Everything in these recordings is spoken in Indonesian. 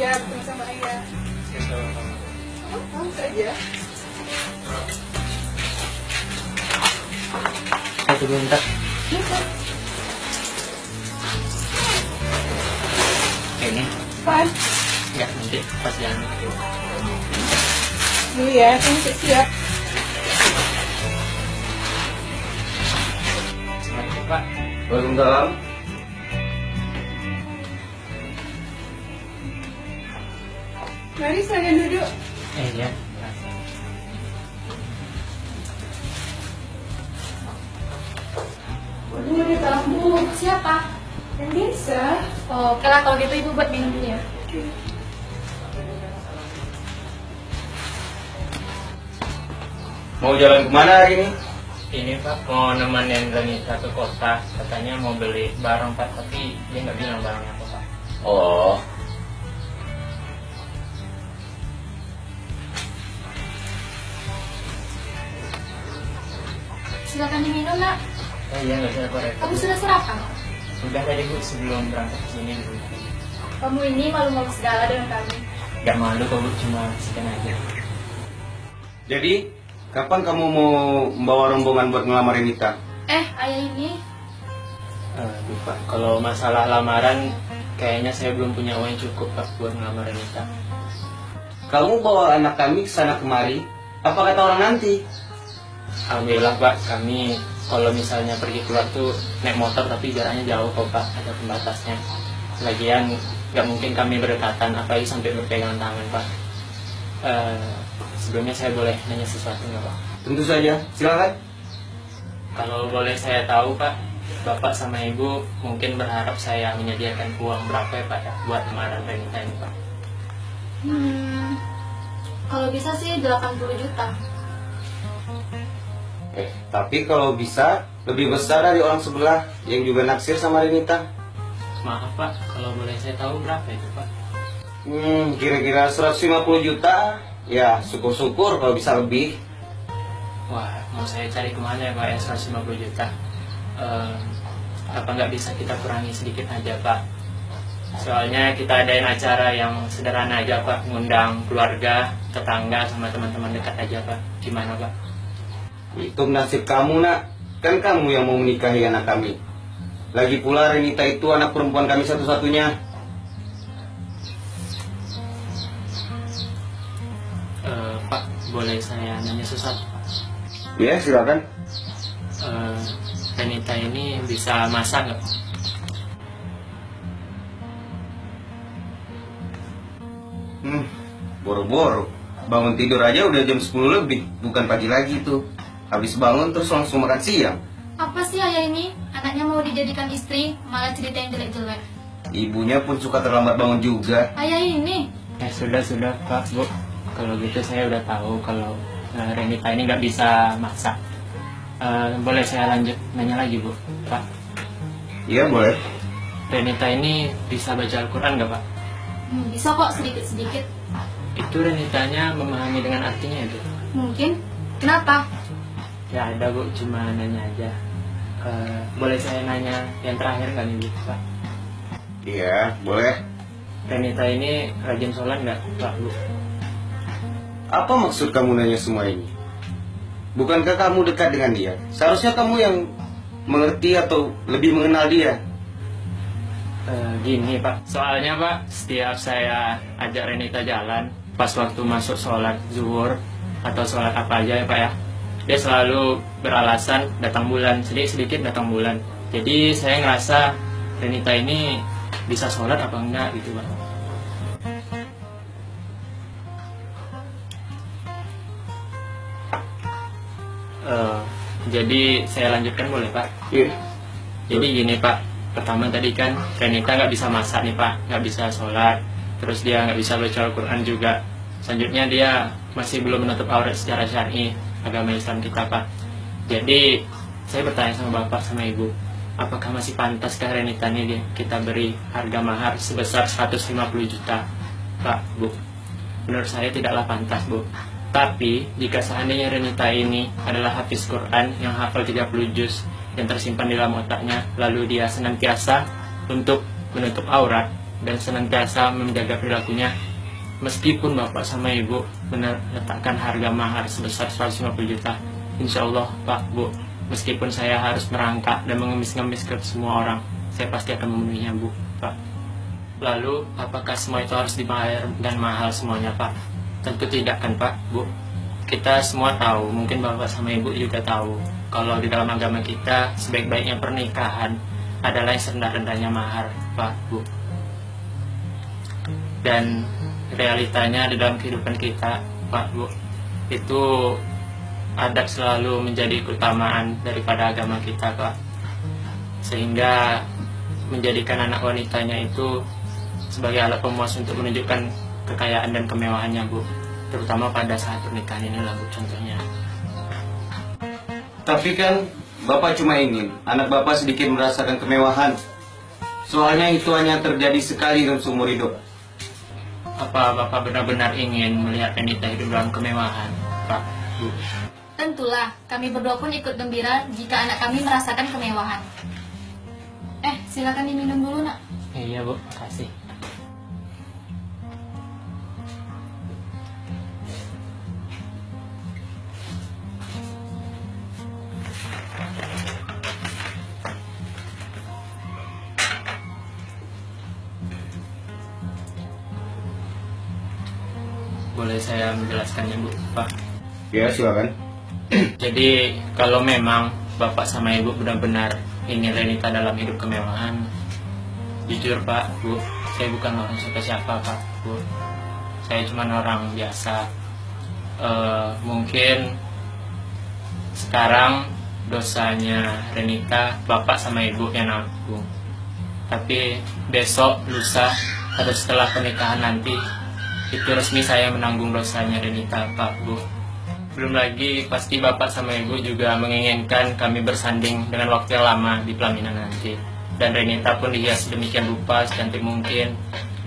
siap sama ayah. Kamu saja. Saya tunggu bentar. Ini Pan, enggak nanti pas jalan. dulu ya, kamu siap. Selamat Pak. Waalaikumsalam. Mari silahkan duduk. Ya. Waduh, ada tamu. Siapa? Yang biasa. Oh, oke lah kalau gitu ibu buat minumnya. Mau jalan kemana hari ini? Ini Pak mau nemenin Renita ke kota, katanya mau beli barang Pak, tapi dia nggak bilang barangnya apa Pak. Oh, Silakan diminum nak. Iya nggak usah repot. Kamu sudah sarapan? Sudah tadi Bu sebelum berangkat ke sini Bu. Kamu ini malu-malu segala dengan kami. Nggak malu kok Bu, cuma sekian aja. jadi kapan kamu mau membawa rombongan buat ngelamar Renita? Ayah ini Aduh Pak, kalau masalah lamaran kayaknya saya belum punya uang yang cukup Pak buat ngelamar Renita. Kamu bawa anak kami ke sana kemari, apa kata orang nanti? Alhamdulillah Pak, kami kalau misalnya pergi keluar tuh naik motor tapi jaraknya jauh kok Pak, ada pembatasnya. Lagian nggak mungkin kami berdekatan, apalagi sampai berpegangan tangan Pak. Sebelumnya saya boleh nanya sesuatu nggak Pak? Tentu saja, silakan. Kalau boleh saya tahu Pak, Bapak sama Ibu mungkin berharap saya menyediakan uang berapa ya Pak ya, buat lamaran Renita ini Pak? kalau bisa sih 80 juta. Tapi kalau bisa lebih besar dari orang sebelah yang juga naksir sama Renita. Maaf Pak, kalau boleh saya tahu berapa itu Pak? Kira-kira 150 juta. Ya, syukur-syukur kalau bisa lebih. Wah, mau saya cari kemana ya Pak ya 150 juta? Apa nggak bisa kita kurangi sedikit aja Pak? Soalnya kita adain acara yang sederhana aja Pak, ngundang keluarga, tetangga, sama teman-teman dekat aja Pak. Gimana Pak? Itu nasib kamu nak. Kan kamu yang mau menikahi anak kami. Lagi pula Renita itu anak perempuan kami satu-satunya. Pak, boleh saya nanya sesuatu? Ya, silakan. Renita ini bisa masak nggak? Boro-boro. Bangun tidur aja udah jam 10 lebih. Bukan pagi lagi tuh. Habis bangun terus langsung makan siang. Apa sih ayah ini? Anaknya mau dijadikan istri, malah cerita yang jelek-jelek. Ibunya pun suka terlambat bangun juga. Ayah ini Sudah Pak, Bu. Kalau gitu saya udah tahu kalau Renita ini nggak bisa masak. Boleh saya lanjut nanya lagi Bu, Pak? Iya, boleh. Renita ini bisa baca Al-Quran nggak Pak? bisa kok sedikit-sedikit. Itu Renitanya memahami dengan artinya itu? Mungkin. Kenapa? Ya ada Bu, cuma nanya aja. Boleh saya nanya yang terakhir nggak nih Bu, Pak? Iya, boleh. Renita ini rajin sholat nggak Pak Bu? Apa maksud kamu nanya semua ini? Bukankah kamu dekat dengan dia? Seharusnya kamu yang mengerti atau lebih mengenal dia. Gini Pak, soalnya Pak, setiap saya ajak Renita jalan, pas waktu masuk sholat zuhur atau sholat apa aja ya Pak ya, dia selalu beralasan datang bulan, sedikit-sedikit datang bulan. Jadi saya ngerasa Renita ini bisa sholat apa enggak gitu Pak. Jadi saya lanjutkan boleh Pak? Iya. Jadi gini Pak, pertama tadi kan Renita nggak bisa masak nih Pak, nggak bisa sholat, terus dia nggak bisa baca Al-Quran juga. Selanjutnya dia masih belum menutup aurat secara syar'i agama Islam kita Pak. Jadi saya bertanya sama Bapak sama Ibu, apakah masih pantaskah Renita ini kita beri harga mahar sebesar 150 juta Pak, Bu? Menurut saya tidaklah pantas Bu. Tapi jika seandainya Renita ini adalah hafiz Quran yang hafal 30 juz yang tersimpan di dalam otaknya, lalu dia senantiasa untuk menutup aurat, dan senantiasa menjaga perilakunya. Meskipun bapak sama ibu menetapkan harga mahar sebesar 150 juta, insya Allah Pak Bu, meskipun saya harus merangkak dan mengemis-ngemis ke semua orang, saya pasti akan memenuhinya Bu Pak. Lalu apakah semua itu harus dibayar dan mahal semuanya Pak? Tentu tidak kan Pak Bu. Kita semua tahu, mungkin bapak sama ibu juga tahu, kalau di dalam agama kita sebaik-baiknya pernikahan adalah yang serendah-rendahnya mahar Pak Bu. Dan realitanya di dalam kehidupan kita Pak Bu, itu adat selalu menjadi keutamaan daripada agama kita Pak, sehingga menjadikan anak wanitanya itu sebagai alat pemuas untuk menunjukkan kekayaan dan kemewahannya Bu, terutama pada saat pernikahan inilah Bu contohnya. Tapi kan Bapak cuma ingin anak Bapak sedikit merasakan kemewahan. Soalnya itu hanya terjadi sekali dalam seumur hidup. Apa Bapak benar-benar ingin melihat Renita hidup dalam kemewahan Pak Bu? Tentulah, kami berdua pun ikut gembira jika anak kami merasakan kemewahan. Silakan diminum dulu nak. Iya Bu, kasih. Boleh saya menjelaskannya Bu Pak? Ya, silakan. Jadi kalau memang bapak sama ibu benar-benar ingin Renita dalam hidup kemewahan, jujur Pak Bu, saya bukan orang siapa-siapa Pak Bu, saya cuma orang biasa. Mungkin sekarang dosanya Renita bapak sama ibu yang nanggung, tapi besok lusa atau setelah pernikahan nanti itu resmi saya menanggung dosanya Renita Pak Bu. Belum lagi pasti bapak sama ibu juga menginginkan kami bersanding dengan waktu yang lama di pelaminan nanti. Dan Renita pun dihias demikian rupa secantik mungkin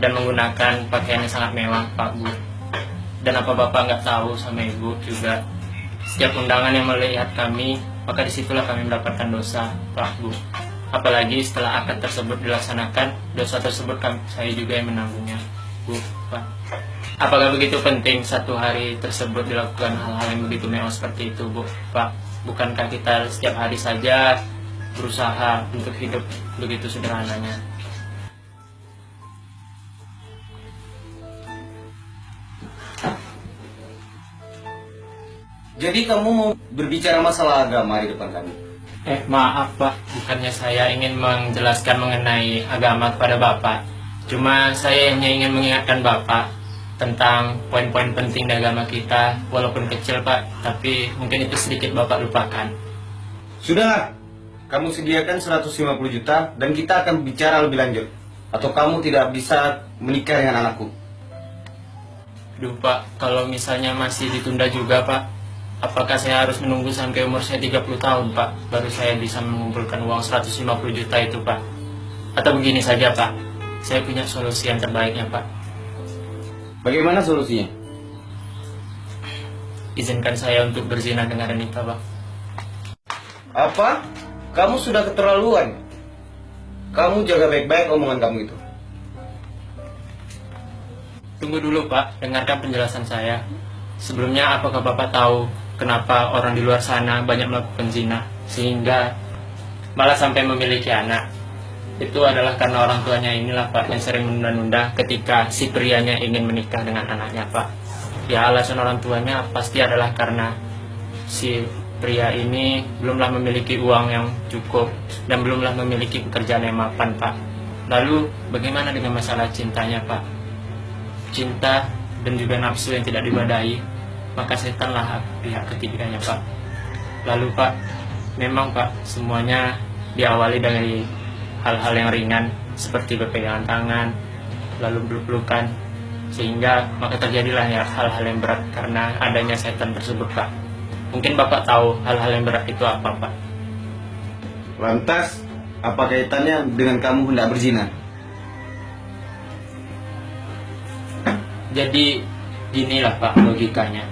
dan menggunakan pakaian yang sangat mewah Pak Bu. Dan apa bapak nggak tahu sama ibu juga, setiap undangan yang melihat kami, maka disitulah kami mendapatkan dosa Pak Bu. Apalagi setelah akad tersebut dilaksanakan, dosa tersebut saya juga yang menanggungnya Bu Pak. Apakah begitu penting satu hari tersebut dilakukan hal-hal yang begitu mewah seperti itu Bu Pak? Bukankah kita setiap hari saja berusaha untuk hidup begitu sederhananya? Jadi kamu mau berbicara masalah agama di depan kami? Maaf Pak, bukannya saya ingin menjelaskan mengenai agama kepada Bapak. Cuma saya hanya ingin mengingatkan Bapak tentang poin-poin penting di agama kita, walaupun kecil Pak, tapi mungkin itu sedikit Bapak lupakan. Sudahlah, kamu sediakan 150 juta dan kita akan bicara lebih lanjut. Atau kamu tidak bisa menikah dengan anakku? Duh Pak, kalau misalnya masih ditunda juga Pak, apakah saya harus menunggu sampai umur saya 30 tahun Pak, baru saya bisa mengumpulkan uang 150 juta itu Pak? Atau begini saja Pak, saya punya solusi yang terbaiknya Pak. Bagaimana solusinya? Izinkan saya untuk berzina dengan Renita Pak. Apa? Kamu sudah keterlaluan. Kamu jaga baik-baik omongan kamu itu. Tunggu dulu Pak, dengarkan penjelasan saya. Sebelumnya apakah Bapak tahu kenapa orang di luar sana banyak melakukan zina sehingga malah sampai memiliki anak? Itu adalah karena orang tuanya inilah Pak yang sering menunda-nunda ketika si prianya ingin menikah dengan anaknya Pak. Ya alasan orang tuanya pasti adalah karena si pria ini belumlah memiliki uang yang cukup dan belumlah memiliki pekerjaan yang mapan Pak. Lalu bagaimana dengan masalah cintanya Pak? Cinta dan juga nafsu yang tidak dibadai, maka setanlah pihak ketiganya Pak. Lalu Pak, memang Pak semuanya diawali dari hal-hal yang ringan seperti berpegangan tangan, lalu berpelukan, sehingga maka terjadilah ya hal-hal yang berat karena adanya setan tersebut Pak. Mungkin Bapak tahu hal-hal yang berat itu apa Pak? Lantas, apa kaitannya dengan kamu hendak berzina? Jadi inilah Pak logikanya.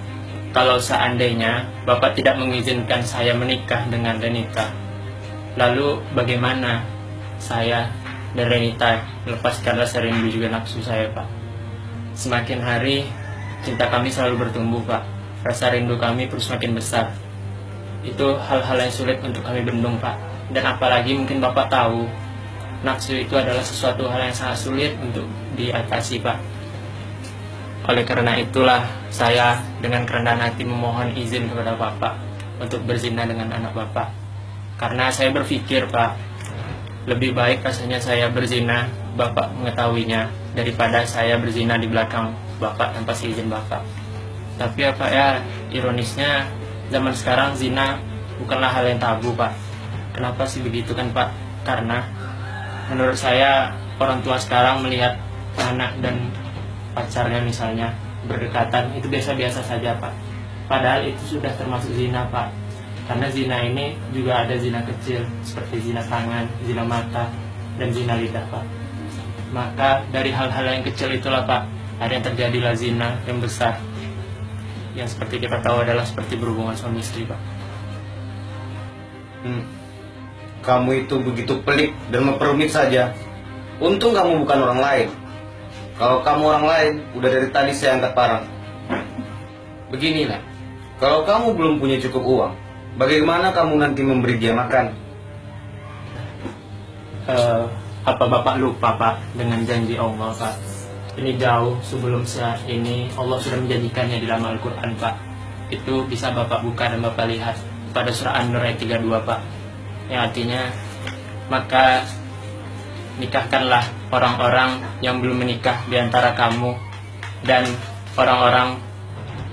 Kalau seandainya Bapak tidak mengizinkan saya menikah dengan Renita, lalu bagaimana saya dan Renita, melepaskan rasa rindu juga nafsu saya, Pak. Semakin hari cinta kami selalu bertumbuh, Pak. Rasa rindu kami terus semakin besar. Itu hal-hal yang sulit untuk kami bendung, Pak. Dan apalagi mungkin Bapak tahu, nafsu itu adalah sesuatu hal yang sangat sulit untuk diatasi, Pak. Oleh karena itulah saya dengan kerendahan hati memohon izin kepada Bapak untuk berzina dengan anak Bapak. Karena saya berpikir, Pak, lebih baik rasanya saya berzina, Bapak mengetahuinya, daripada saya berzina di belakang Bapak tanpa seizin Bapak. Tapi ya Pak ya, ironisnya zaman sekarang zina bukanlah hal yang tabu, Pak. Kenapa sih begitu kan, Pak? Karena menurut saya orang tua sekarang melihat anak dan pacarnya misalnya berdekatan itu biasa-biasa saja, Pak. Padahal itu sudah termasuk zina, Pak. Karena zina ini juga ada zina kecil seperti zina tangan, zina mata, dan zina lidah, Pak. Maka dari hal-hal yang kecil itulah, Pak, ada yang terjadilah zina yang besar, yang seperti kita tahu adalah seperti berhubungan suami istri, Pak. Kamu itu begitu pelik dan memperumit saja. Untung kamu bukan orang lain. Kalau kamu orang lain, udah dari tadi saya angkat parang. Beginilah, kalau kamu belum punya cukup uang, bagaimana kamu nanti memberi dia makan? Apa Bapak lupa, Pak, dengan janji Allah, Pak? Ini jauh sebelum saat ini Allah sudah menjanjikannya di dalam Al-Quran, Pak. Itu bisa Bapak buka dan Bapak lihat pada surah An-Nur ayat 32, Pak. Yang artinya, maka nikahkanlah orang-orang yang belum menikah di antara kamu dan orang-orang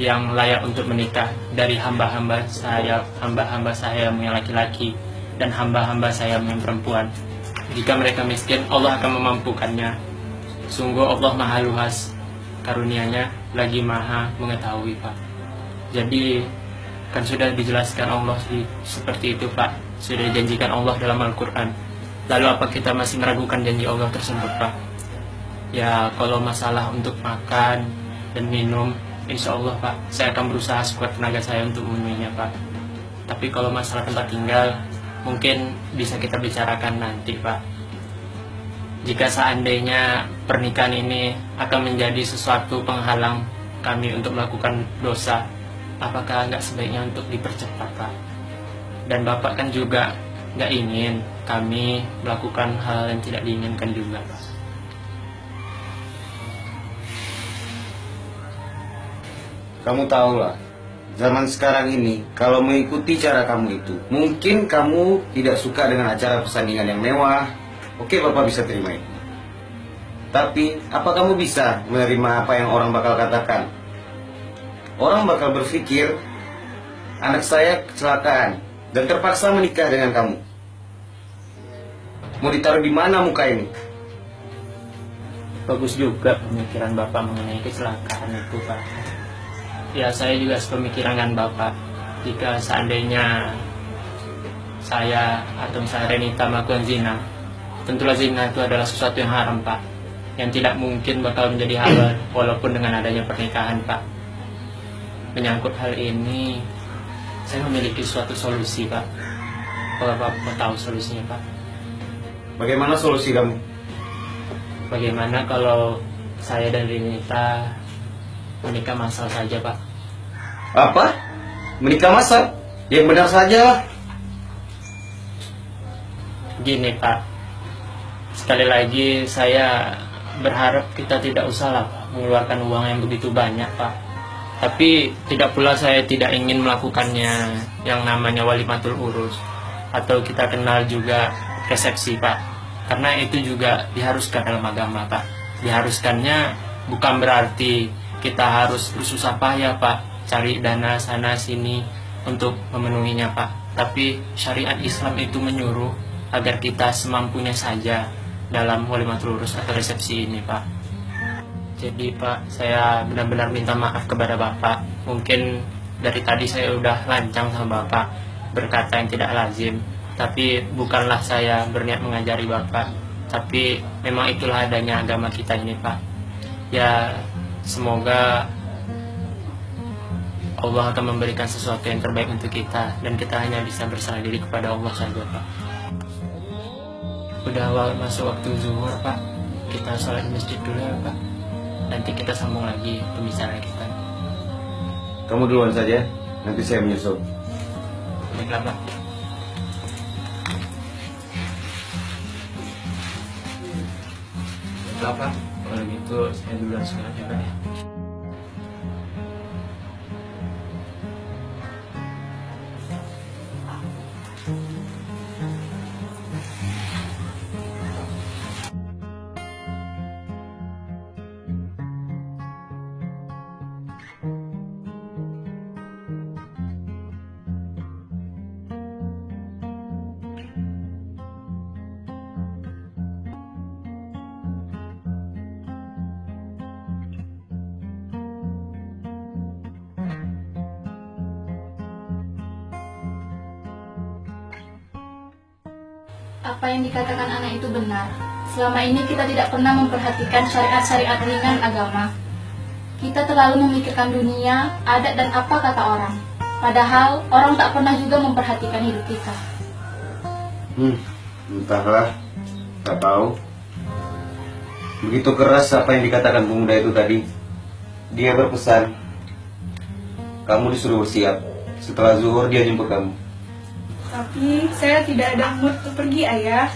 yang layak untuk menikah dari hamba-hamba saya yang laki-laki dan hamba-hamba saya yang perempuan. Jika mereka miskin, Allah akan memampukannya. Sungguh Allah maha luas karunia-Nya, lagi maha mengetahui, Pak. Jadi kan sudah dijelaskan Allah seperti itu, Pak. Sudah dijanjikan Allah dalam Al-Quran. Lalu apa kita masih meragukan janji Allah tersebut, Pak? Ya, kalau masalah untuk makan dan minum, insya Allah, Pak, saya akan berusaha sekuat tenaga saya untuk memenuhinya, Pak. Tapi kalau masalah tempat tinggal, mungkin bisa kita bicarakan nanti, Pak. Jika seandainya pernikahan ini akan menjadi sesuatu penghalang kami untuk melakukan dosa, apakah nggak sebaiknya untuk dipercepat, Pak? Dan Bapak kan juga nggak ingin kami melakukan hal yang tidak diinginkan juga, Pak. Kamu tahulah, zaman sekarang ini kalau mengikuti cara kamu itu, mungkin kamu tidak suka dengan acara persandingan yang mewah. Oke, Bapak bisa terima itu. Tapi apa kamu bisa menerima apa yang orang bakal katakan? Orang bakal berpikir anak saya kecelakaan dan terpaksa menikah dengan kamu. Mau ditaruh di mana muka ini? Bagus juga pemikiran Bapak mengenai kecelakaan itu, Pak. Ya, saya juga sepemikiran dengan Bapak. Jika seandainya saya atau misalnya Renita melakukan zina, tentulah zina itu adalah sesuatu yang haram, Pak, yang tidak mungkin bakal menjadi halal walaupun dengan adanya pernikahan, Pak. Menyangkut hal ini, saya memiliki suatu solusi, Pak. Kalau Bapak tahu solusinya, Pak? Bagaimana solusi kamu? Bagaimana kalau saya dan Renita menikah massal saja, Pak? Apa? Menikah massal? Yang benar saja. Gini, Pak, sekali lagi saya berharap kita tidak usah mengeluarkan uang yang begitu banyak, Pak. Tapi tidak pula saya tidak ingin melakukannya yang namanya walimatul urus, atau kita kenal juga resepsi, Pak. Karena itu juga diharuskan dalam agama, Pak. Diharuskannya bukan berarti kita harus bersusah payah, Pak, cari dana sana sini untuk memenuhinya, Pak. Tapi syariat Islam itu menyuruh agar kita semampunya saja dalam walimatul urus atau resepsi ini, Pak. Jadi, Pak, saya benar-benar minta maaf kepada Bapak. Mungkin dari tadi saya udah lancang sama Bapak, berkata yang tidak lazim. Tapi bukanlah saya berniat mengajari Bapak, tapi memang itulah adanya agama kita ini, Pak. Ya, semoga Allah akan memberikan sesuatu yang terbaik untuk kita, dan kita hanya bisa berserah diri kepada Allah saja, Pak. udah awal masuk waktu zuhur Pak. Kita sholat di masjid dulu ya Pak. Nanti kita sambung lagi pembicaraan kita. Kamu duluan saja, nanti saya menyusul. Baiklah Pak. Baiklah Pak, kalau gitu saya duluan sholat ya Pak ya. Apa yang dikatakan anak itu benar. Selama ini kita tidak pernah memperhatikan syariat-syariat ringan agama. Kita terlalu memikirkan dunia, adat, dan apa kata orang. Padahal orang tak pernah juga memperhatikan hidup kita. Entahlah, tak tahu. Begitu keras apa yang dikatakan pemuda itu tadi. Dia berpesan, kamu disuruh bersiap. Setelah zuhur dia jemput kamu. Tapi saya tidak ada mood untuk pergi, Ayah.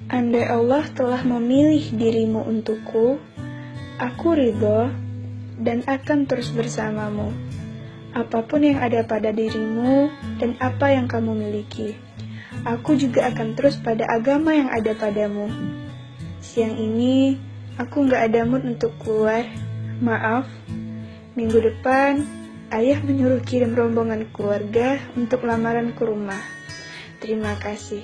Andai Allah telah memilih dirimu untukku, aku ridho dan akan terus bersamamu. Apapun yang ada pada dirimu dan apa yang kamu miliki, aku juga akan terus pada agama yang ada padamu. Siang ini, aku gak ada mood untuk keluar. Maaf, minggu depan, Ayah menyuruh kirim rombongan keluarga untuk lamaran ke rumah. Terima kasih.